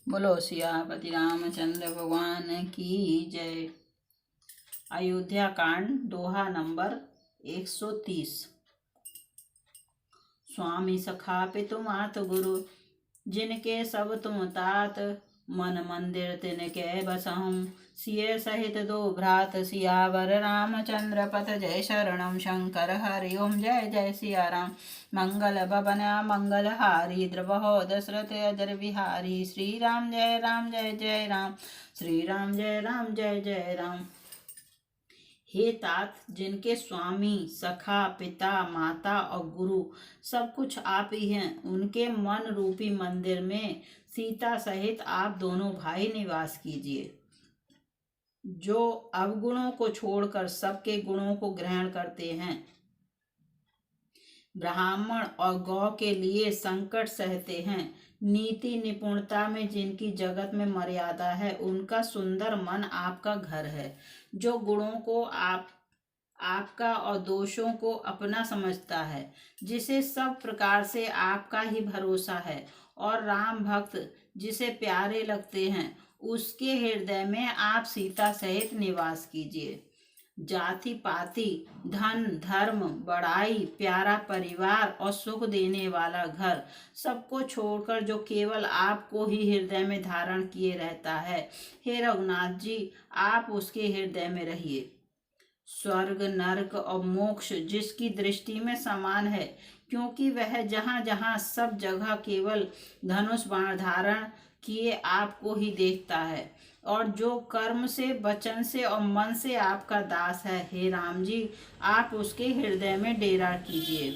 बोलो सियापति रामचंद्र भगवान की जय। अयोध्या कांड दोहा नंबर 130। स्वामी सखा पितु मात गुरु, जिनके सब तुम तात, मन मंदिर तिनके बसहु। सिय सहित दो भ्रात, सियावर रामचंद्र पथ जय शरणम शंकर हरि ओम जय जय सिया राम। मंगल भवन मंगल हारी, द्रवहो दशरथ अजर बिहारी। श्री राम जय जय राम, श्री राम जय जय राम। हे तात, जिनके स्वामी सखा पिता माता और गुरु सब कुछ आप ही हैं, उनके मन रूपी मंदिर में सीता सहित आप दोनों भाई निवास कीजिए। जो अवगुणों को छोड़कर सबके गुणों को ग्रहण करते हैं, ब्राह्मण और गौ के लिए संकट सहते हैं, नीति निपुणता में जिनकी जगत में मर्यादा है, उनका सुंदर मन आपका घर है। जो गुणों को आपका और दोषों को अपना समझता है, जिसे सब प्रकार से आपका ही भरोसा है, और राम भक्त जिसे प्यारे लगते हैं, उसके हृदय में आप सीता सहित निवास कीजिए। जाति पाति, धन धर्म, बड़ाई, प्यारा परिवार और सुख देने वाला घर सबको छोड़कर जो केवल आपको ही हृदय में धारण किए रहता है, हे रघुनाथ जी, आप उसके हृदय में रहिए। स्वर्ग नरक और मोक्ष जिसकी दृष्टि में समान है, क्योंकि वह जहाँ जहाँ सब जगह केवल धनुष बाण धारण किए आपको ही देखता है, और जो कर्म से वचन से और मन से आपका दास है, हे राम जी, आप उसके हृदय में डेरा कीजिए।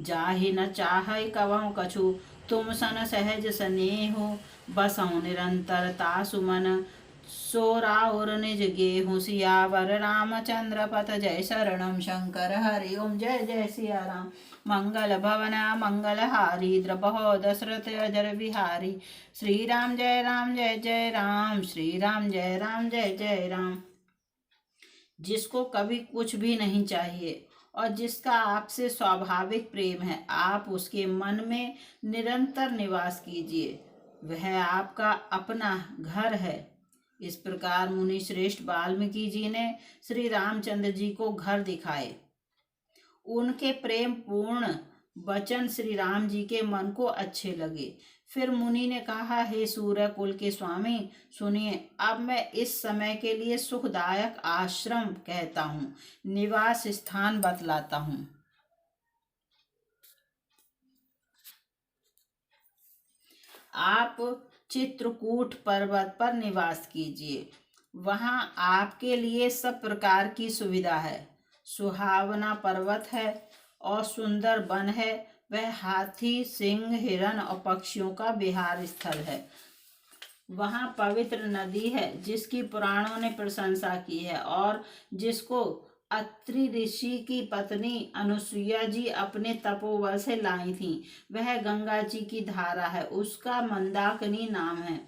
जाहि न चाहै कवहुँ कछु, तुम सन सहज स्नेहु। बसहु निरंतर तासु मन, सो राउर निज गेहूँ। सियावर रामचंद्र पथ जय शरणम शंकर हरि ओम जय जय सिया राम। मंगल भवन मंगल हारी, द्रवहो दशरथ अजर बिहारी। श्री राम जय जय राम, श्री राम जय जय राम। जिसको कभी कुछ भी नहीं चाहिए और जिसका आपसे स्वाभाविक प्रेम है, आप उसके मन में निरंतर निवास कीजिए। वह आपका अपना घर है। इस प्रकार मुनि श्रेष्ठ वाल्मीकि जी ने श्री रामचंद्र जी को घर दिखाए। उनके प्रेम पूर्ण वचन श्री राम जी के मन को अच्छे लगे। फिर मुनि ने कहा, हे सूर्य कुल के स्वामी, सुनिए, अब मैं इस समय के लिए सुखदायक आश्रम कहता हूँ, निवास स्थान बतलाता हूँ। आप चित्रकूट पर्वत पर निवास कीजिए। वहां आपके लिए सब प्रकार की सुविधा है। सुहावना पर्वत है और सुंदर वन है। वह हाथी, सिंह, हिरण और पक्षियों का विहार स्थल है। वहां पवित्र नदी है जिसकी पुराणों ने प्रशंसा की है, और जिसको अत्रि ऋषि की पत्नी अनुसुईया जी अपने तपोबल से लाई थी। वह गंगा जी की धारा है, उसका मंदाकिनी नाम है।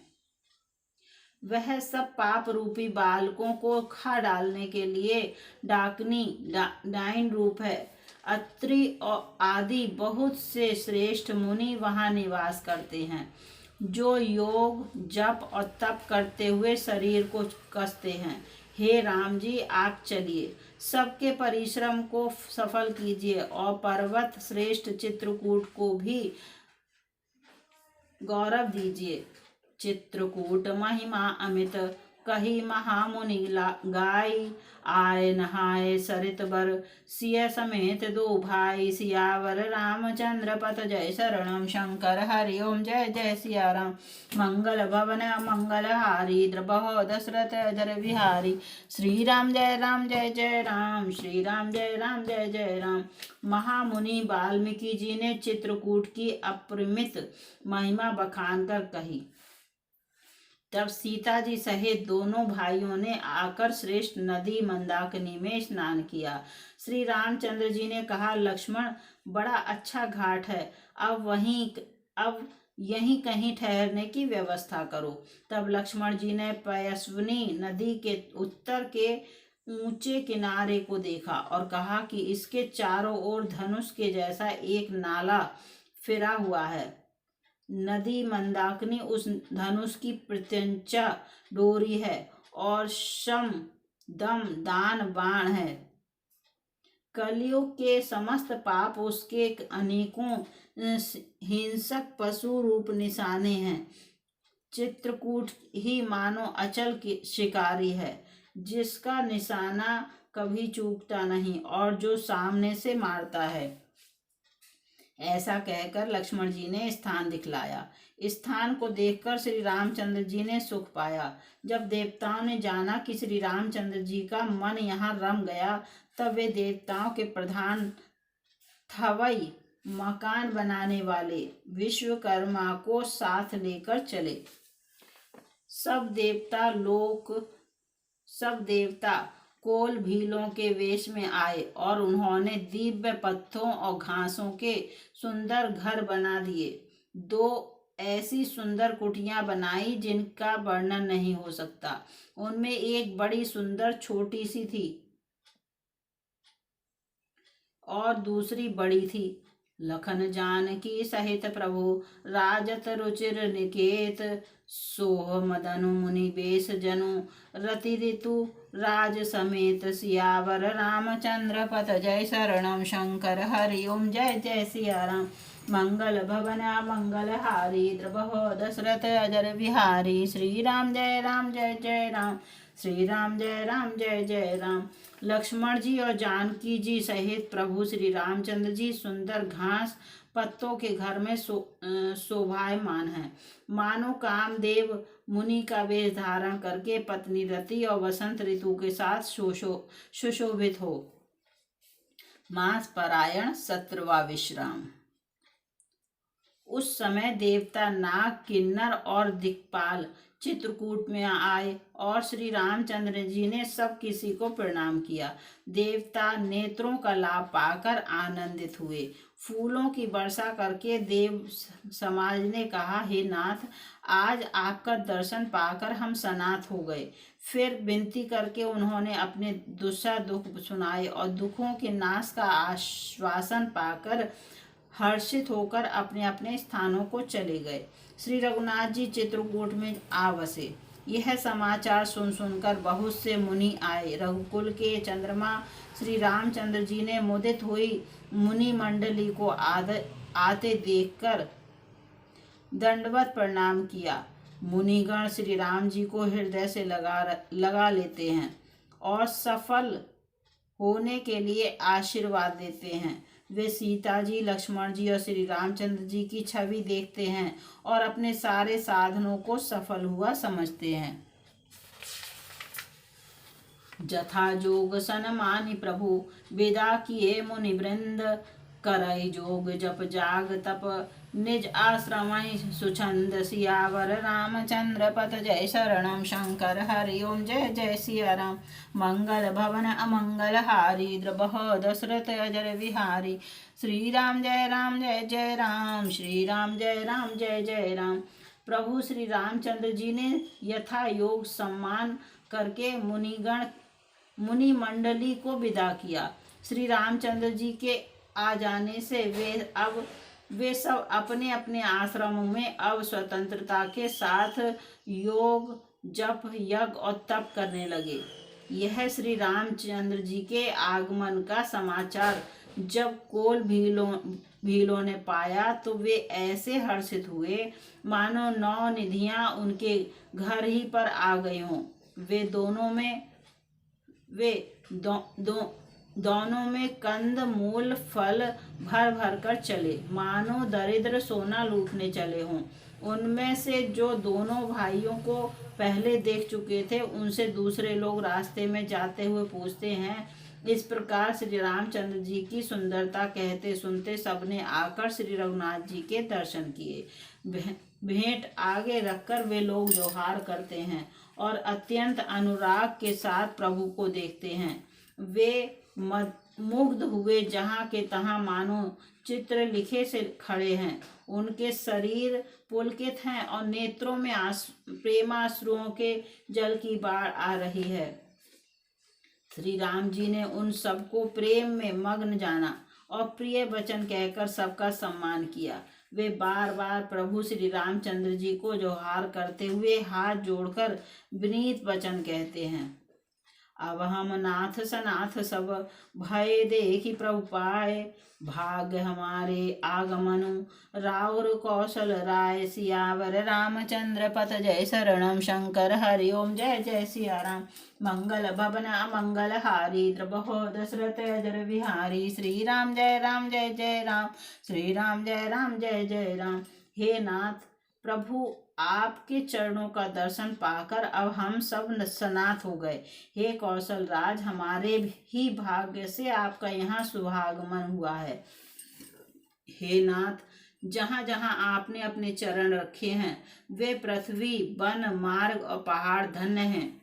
वह सब पाप रूपी बालकों को खा डालने के लिए डाकिनी डाइन रूप है। अत्रि और आदि बहुत से श्रेष्ठ मुनि वहां निवास करते हैं, जो योग जप और तप करते हुए शरीर को कसते हैं। हे राम जी, आप चलिए, सबके परिश्रम को सफल कीजिए और पर्वत श्रेष्ठ चित्रकूट को भी गौरव दीजिए। चित्रकूट महिमा अमित, कही महामुनि गाई। आए नहाए सरित बर, सिय समेत दो भाई। सियावर रामचंद्र पथ जय शरणम शंकर हरि ओम जय जय सिया राम। मंगल भवन मंगल हारी, द्रवहो दशरथ अजर बिहारी। श्री राम जय जय राम, श्री राम जय जय राम। महामुनि वाल्मीकि जी ने चित्रकूट की अपरिमित महिमा बखान कर कही। तब सीता जी सहित दोनों भाइयों ने आकर श्रेष्ठ नदी मंदाकिनी में स्नान किया। श्री रामचंद्र जी ने कहा, लक्ष्मण, बड़ा अच्छा घाट है, अब यहीं कहीं ठहरने की व्यवस्था करो। तब लक्ष्मण जी ने पयस्विनी नदी के उत्तर के ऊंचे किनारे को देखा और कहा कि इसके चारों ओर धनुष के जैसा एक नाला फिरा हुआ है। नदी मंदाकिनी उस धनुष की प्रत्यंचा डोरी है और शम दम दान बाण है। कलयुग के समस्त पाप उसके अनेकों हिंसक पशु रूप निशाने हैं। चित्रकूट ही मानो अचल शिकारी है, जिसका निशाना कभी चूकता नहीं और जो सामने से मारता है। ऐसा कहकर लक्ष्मण जी ने स्थान दिखलाया। स्थान को देखकर श्री रामचंद्र जी ने सुख पाया। जब देवताओं ने जाना कि श्री रामचंद्र जी का मन यहाँ रम गया, तब वे देवताओं के प्रधान थवई मकान बनाने वाले विश्वकर्मा को साथ लेकर चले। सब देवता कोल भीलों के वेश में आए और उन्होंने दिव्य पत्थरों और घासों के सुंदर घर बना दिए। 2 ऐसी सुंदर कुटियां बनाई जिनका वर्णन नहीं हो सकता। उनमें एक बड़ी सुंदर छोटी सी थी और दूसरी बड़ी थी। लखन जानकी सहित प्रभु राजत रुचिर निकेत, सोह मदनु मुनि बेश जनु रति ऋतु राज समेत, सियावर रामचंद्र पथ जय शरणम शंकर हरि ओम जय जय सिया राम। मंगल भवन मंगल हारी द्रबहो दशरथ अजर बिहारी, श्री राम जय जय राम, श्री राम जय जय राम। लक्ष्मण जी और जानकी जी सहित प्रभु श्री रामचंद्र जी सुंदर घास पत्तों के घर में शोभायमान हैं। मानो कामदेव मुनि का वेश धारण करके पत्नी रति और वसंत ऋतु के साथ सुशोभित हो। मास परायण सत्रवा विश्राम। उस समय देवता नाग किन्नर और दिक्पाल चित्रकूट में आए और श्री रामचंद्र जी ने सब किसी को प्रणाम किया। देवता नेत्रों का लाभ पाकर आनंदित हुए। फूलों की वर्षा करके देव समाज ने कहा, हे नाथ, आज आपका दर्शन पाकर हम सनाथ हो गए। फिर विनती करके उन्होंने अपने दुस्सह दुख सुनाए और दुखों के नाश का आश्वासन पाकर हर्षित होकर अपने अपने स्थानों को चले गए। श्री रघुनाथ जी चित्रकूट में आ बसे। यह समाचार सुनकर बहुत से मुनि आए। रघुकुल के चंद्रमा श्री रामचंद्र जी ने मुदित हुई मुनि मंडली को आते देखकर दंडवत प्रणाम किया। मुनिगण श्री राम जी को हृदय से लगा लेते हैं और सफल होने के लिए आशीर्वाद देते हैं। वे सीता जी, लक्ष्मण जी और श्री रामचंद्र जी की छवि देखते हैं और अपने सारे साधनों को सफल हुआ समझते हैं। जथा जोग सनमानि प्रभु विदा किए मुनि वृंद, करई जोग जप जाग तप निज आश्रम सुछंद, सियावर रामचंद्र पथ जय शरणम शंकर हरि ओम जय जय सिया राम। मंगल भवन अमंगल हारी द्रबहो दशरथ अजर बिहारी, श्री राम जय जय राम, श्री राम जय जय राम। प्रभु श्री रामचंद्र जी ने यथा योग सम्मान करके मुनि मंडली को विदा किया। श्री रामचंद्र जी के आ जाने से वे सब अपने अपने आश्रमों में अब स्वतंत्रता के साथ योग जप यज्ञ और तप करने लगे। यह श्री रामचंद्र जी के आगमन का समाचार जब कोल भीलों ने पाया तो वे ऐसे हर्षित हुए मानो 9 निधियां उनके घर ही पर आ गई हों। दोनों में कंद मूल फल भर भर कर चले, मानो दरिद्र सोना लूटने चले हों। उनमें से जो दोनों भाइयों को पहले देख चुके थे, उनसे दूसरे लोग रास्ते में जाते हुए पूछते हैं। इस प्रकार श्री रामचंद्र जी की सुंदरता कहते सुनते सबने आकर श्री रघुनाथ जी के दर्शन किए। भेंट आगे रखकर वे लोग जोहार करते हैं और अत्यंत अनुराग के साथ प्रभु को देखते हैं। वे मुग्ध हुए जहाँ के तहाँ मानो चित्र लिखे से खड़े हैं। उनके शरीर पुलकित हैं और नेत्रों में प्रेमाश्रुओं के जल की बाढ़ आ रही है। श्री राम जी ने उन सबको प्रेम में मग्न जाना और प्रिय वचन कहकर सबका सम्मान किया। वे बार बार प्रभु श्री रामचंद्र जी को जोहार करते हुए हाथ जोड़कर विनीत वचन कहते हैं। अब हम नाथ सनाथ सब भय देखी प्रभु पाए, भाग्य हमारे आगमनु राउर कौशल राय, सियावर रामचंद्र पथ जय शरणम शंकर हरि ओम जय जय सिया राम। मंगल भवन अमंगल हारी, द्रबहो दशरथ अजर बिहारी, श्री राम जय जय राम, श्री राम जय जय राम। हे नाथ प्रभु, आपके चरणों का दर्शन पाकर अब हम सब सनाथ हो गए। हे कौशल राज, हमारे ही भाग्य से आपका यहाँ शुभागमन हुआ है। हे नाथ, जहाँ जहाँ आपने अपने चरण रखे हैं वे पृथ्वी, वन, मार्ग और पहाड़ धन्य हैं।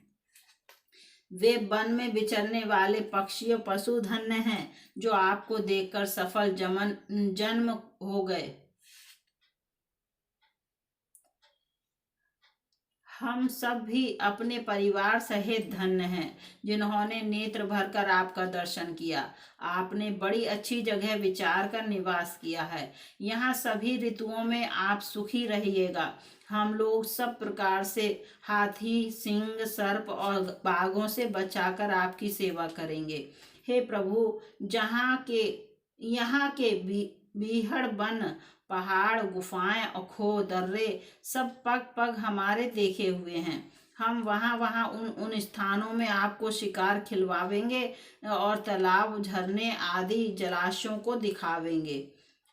वे वन में विचरने वाले पक्षी और पशु धन्य हैं जो आपको देखकर सफल जन्म हो गए। हम सब भी अपने परिवार सहित धन्य हैं जिन्होंने नेत्र भरकर आपका दर्शन किया। आपने बड़ी अच्छी जगह विचार कर निवास किया है। यहाँ सभी ऋतुओं में आप सुखी रहिएगा। हम लोग सब प्रकार से हाथी, सिंह, सर्प और बाघों से बचाकर आपकी सेवा करेंगे। हे प्रभु, यहाँ के बीहड़, वन, पहाड़, गुफाएं और खो, दर्रे सब पग पग हमारे देखे हुए हैं। हम वहाँ उन स्थानों में आपको शिकार खिलवावेंगे और तालाब, झरने आदि जलाशयों को दिखावेंगे।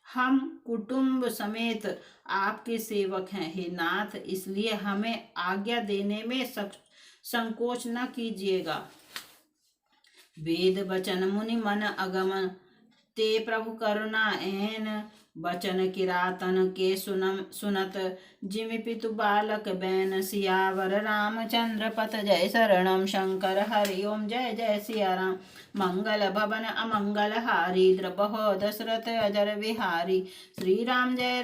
हम कुटुंब समेत आपके सेवक हैं हे नाथ, इसलिए हमें आज्ञा देने में संकोच न कीजिएगा। वेद वचन मुनि मन अगमन, ते प्रभु करुणा एन, बचन किरातन के सुनत, जिमि पितु बालक बैन, सियावर रामचंद्र पथ जय शरणम शंकर हरि ओम जय जय सिया राम। मंगल भवन अमंगल हारी, द्रबहो दशरथ अजर बिहारी, श्री राम जय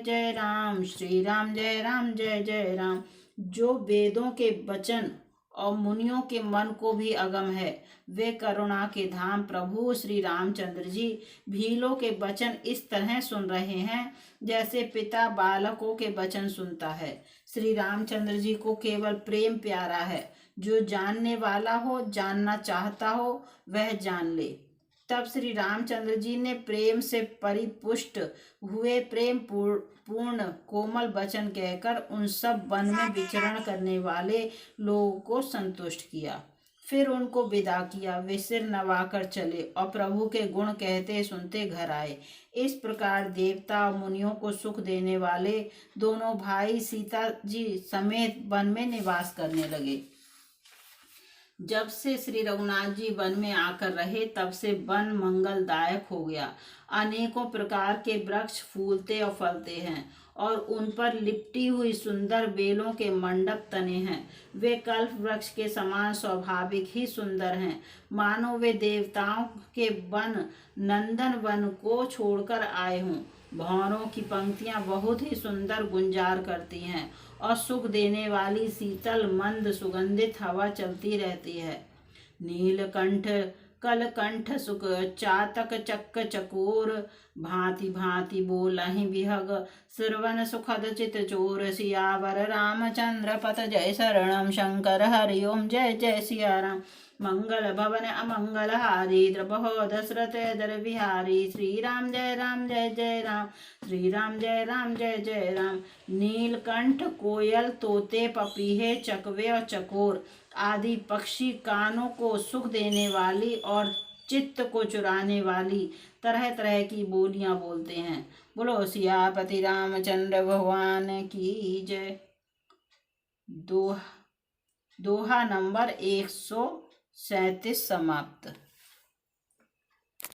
जय राम, श्री राम जय जय राम। जो वेदों के वचन और मुनियों के मन को भी अगम है, वे करुणा के धाम प्रभु श्री रामचंद्र जी भीलों के वचन इस तरह सुन रहे हैं जैसे पिता बालकों के वचन सुनता है। श्री रामचंद्र जी को केवल प्रेम प्यारा है। जो जानने वाला हो, जानना चाहता हो, वह जान ले। तब श्री रामचंद्र जी ने प्रेम से परिपुष्ट हुए प्रेम पूर्ण कोमल वचन कहकर उन सब वन में विचरण करने वाले लोगों को संतुष्ट किया। फिर उनको विदा किया। वे सिर नवाकर चले और प्रभु के गुण कहते सुनते घर आए। इस प्रकार देवता और मुनियों को सुख देने वाले दोनों भाई सीता जी समेत वन में निवास करने लगे। जब से श्री रघुनाथ जी वन में आकर रहे तब से वन मंगलदायक हो गया। अनेकों प्रकार के वृक्ष फूलते और फलते हैं और उन पर लिपटी हुई सुंदर बेलों के मंडप तने हैं। वे कल्प वृक्ष के समान स्वाभाविक ही सुंदर हैं, मानो वे देवताओं के वन नंदन वन को छोड़कर आए हों। भंवरों की पंक्तियां बहुत ही सुंदर गुंजार करती हैं और सुख देने वाली शीतल मंद सुगंधित हवा चलती रहती है। नीलकंठ कलकंठ सुख चातक चक्क चकोर, भांति भांति बोलहि विहग, श्रवण सुखद चित चोर, सियावर रामचंद्र पथ जय शरणम शंकर हरि ओम जय जय सिया राम। मंगल भवन अमंगल हारी, द्रबहो दशरथ अजर बिहारी, श्री राम जय जय राम, श्री राम जय जय राम। नीलकंठ, कोयल, तोते, पपीहे, चकवे और चकोर आदि पक्षी कानों को सुख देने वाली और चित्त को चुराने वाली तरह तरह की बोलियां बोलते हैं। बोलो सियापति रामचंद्र भगवान की जय। दोहा नंबर 137 समाप्त।